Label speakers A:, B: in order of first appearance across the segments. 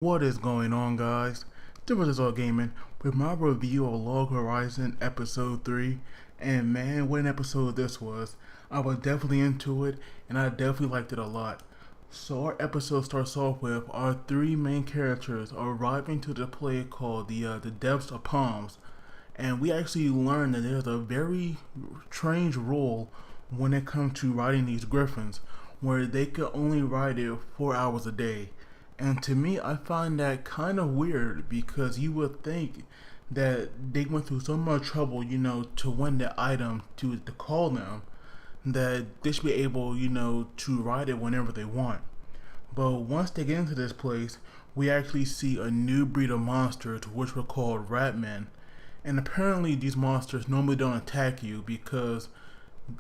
A: What is going on, guys? This is All Gaming with my review of Log Horizon Episode 3. And man, what an episode this was. I was definitely into it, and I definitely liked it a lot. So our episode starts off with our three main characters arriving to the place called the Depths of Palms. And we actually learn that there's a very strange rule when it comes to riding these griffins, where they could only ride it 4 hours a day. And to me, I find that kind of weird because you would think that they went through so much trouble, to win the item to call them, that they should be able, to ride it whenever they want. But once they get into this place, we actually see a new breed of monsters, which were called ratmen. And apparently, these monsters normally don't attack you because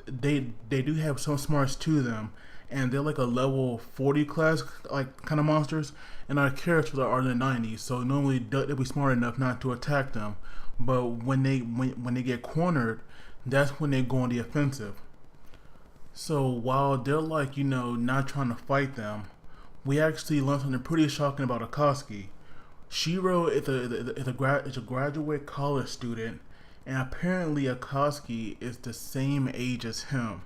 A: they do have some smarts to them, and they're like a level 40 class like kind of monsters, and our characters are in the 90s, so normally they'll be smart enough not to attack them. But when they get cornered, that's when they go on the offensive. So while they're like not trying to fight them, we actually learn something pretty shocking about Akatsuki. Shiro is a graduate college student, and apparently Akatsuki is the same age as him,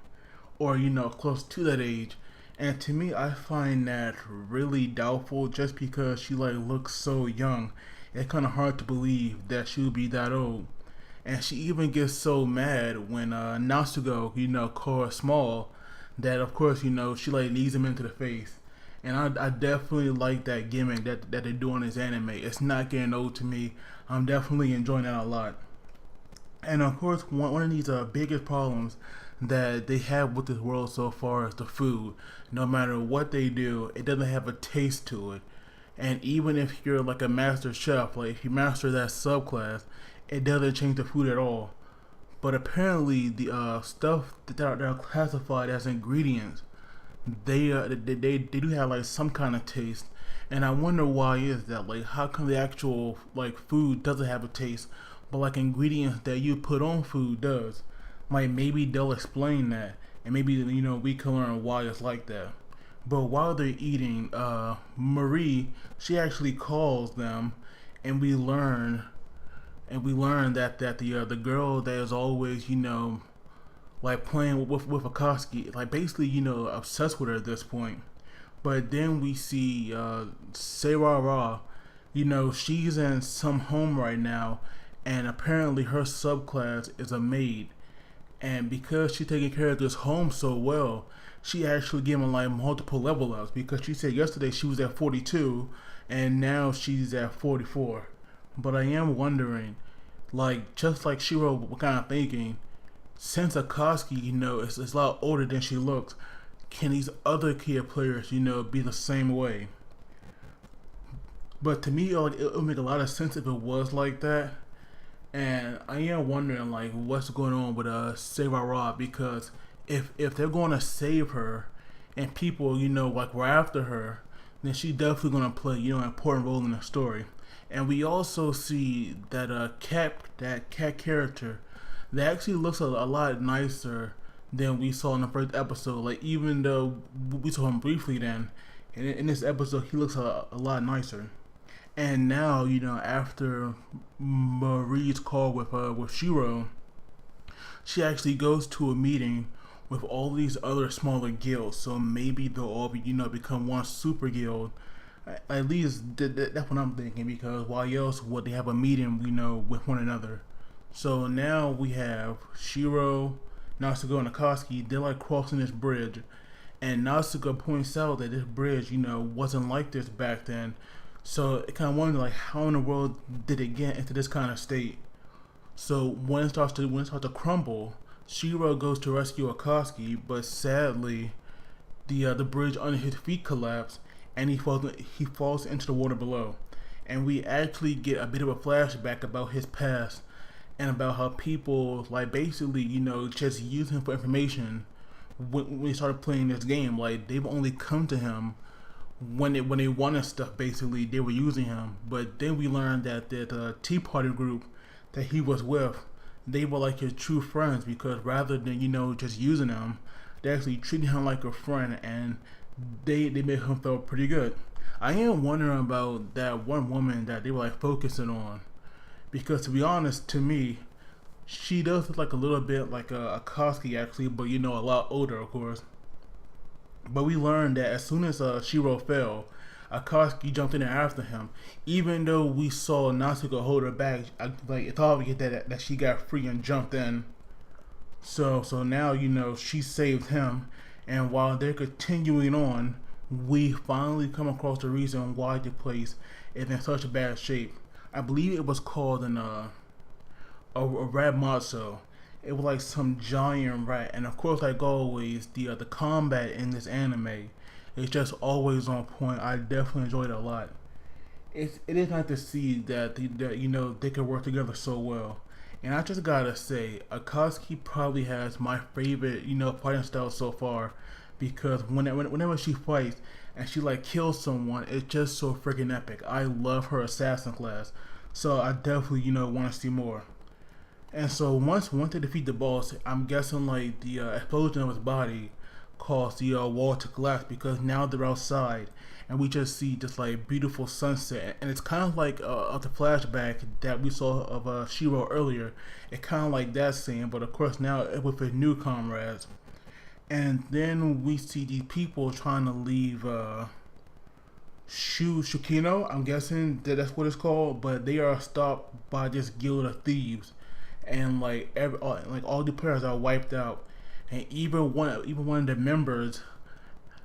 A: or close to that age. And to me, I find that really doubtful, just because she like looks so young. It's kind of hard to believe that she would be that old. And she even gets so mad when Natsuko, calls her small, that of course she like leads him into the face. And I definitely like that gimmick that they do in this anime. It's not getting old to me. I'm definitely enjoying that a lot. And of course, one of these biggest problems that they have with this world so far is the food. No matter what they do, it doesn't have a taste to it. And even if you're like a master chef, like if you master that subclass, it doesn't change the food at all. But apparently, the stuff that are classified as ingredients, they do have like some kind of taste. And I wonder why is that? Like, how come the actual like food doesn't have a taste, but like ingredients that you put on food does? Like maybe they'll explain that, and maybe we can learn why it's like that. But while they're eating, Marie, she actually calls them, and we learn that the girl that is always like playing with Akatsuki, like basically obsessed with her at this point. But then we see Seirara, she's in some home right now, and apparently her subclass is a maid. And because she's taking care of this home so well, she actually given like multiple level ups, because she said yesterday she was at 42 and now she's at 44. But I am wondering, like just like Shiro was kind of thinking, since Akatsuki, is a lot older than she looks, can these other kid players, be the same way? But to me, like, it would make a lot of sense if it was like that. And I am wondering like what's going on with Seirara, because if they're going to save her and people like were after her, then she's definitely going to play an important role in the story. And we also see that that cat character that actually looks a lot nicer than we saw in the first episode. Like even though we saw him briefly, then in this episode he looks a lot nicer. And now, after Marie's call with Shiro, she actually goes to a meeting with all these other smaller guilds. So maybe they'll all be, become one super guild. At least that's what I'm thinking. Because why else would they have a meeting, with one another? So now we have Shiro, Natsuko, and Akatsuki. They're like crossing this bridge, and Natsuko points out that this bridge, wasn't like this back then. So it kind of wonder like how in the world did it get into this kind of state? So when it starts to crumble, Shiro goes to rescue Akatsuki, but sadly, the bridge under his feet collapses, and he falls into the water below. And we actually get a bit of a flashback about his past, and about how people like basically just use him for information when we started playing this game. Like they've only come to him when they wanted stuff. Basically they were using him. But then we learned that the Tea Party group that he was with, they were like his true friends, because rather than just using him, they actually treated him like a friend, and they made him feel pretty good. I am wondering about that one woman that they were like focusing on, because to be honest, to me, she does look like a little bit like a Koski actually, but you know, a lot older, of course. But we learned that as soon as Shiro fell, Akatsuki jumped in there after him. Even though we saw Natsuko hold her back, it's obvious that she got free and jumped in. So now you know she saved him, and while they're continuing on, we finally come across the reason why the place is in such a bad shape. I believe it was called a rat matzo. It was like some giant rat, and of course, like always, the combat in this anime is just always on point. I definitely enjoyed it a lot. It is nice to see that you know they can work together so well. And I just gotta say, Akatsuki probably has my favorite fighting style so far, because whenever she fights and she like kills someone, it's just so freaking epic. I love her assassin class, so I definitely want to see more. And so once they defeat the boss, I'm guessing like the explosion of his body caused the wall to collapse, because now they're outside and we just see just like beautiful sunset, and it's kind of like the flashback that we saw of Shiro earlier. It kind of like that scene, but of course now with his new comrades. And then we see these people trying to leave Shukino. I'm guessing that's what it's called, but they are stopped by this guild of thieves, and like all the players are wiped out, and even one of the members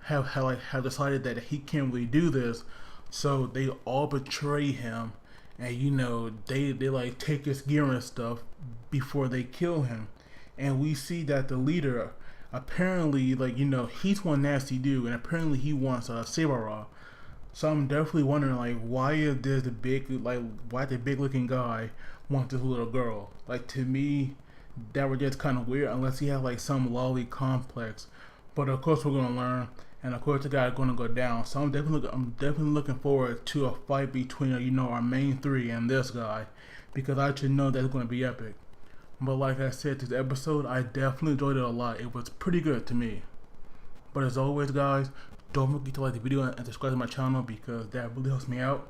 A: have decided that he can't really do this, so they all betray him, and they like take his gear and stuff before they kill him. And we see that the leader apparently he's one nasty dude, and apparently he wants Sabara. So I'm definitely wondering like why is this the why the big looking guy want this little girl? Like, to me, that was just kind of weird, unless he has like some lolly complex. But of course we're gonna learn, and of course the guy's gonna go down. So I'm definitely looking forward to a fight between our main three and this guy, because I just know that's gonna be epic. But like I said, this episode I definitely enjoyed it a lot. It was pretty good to me. But as always, guys, don't forget to like the video and subscribe to my channel, because that really helps me out.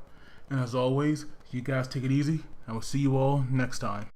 A: And as always, you guys take it easy, and we'll see you all next time.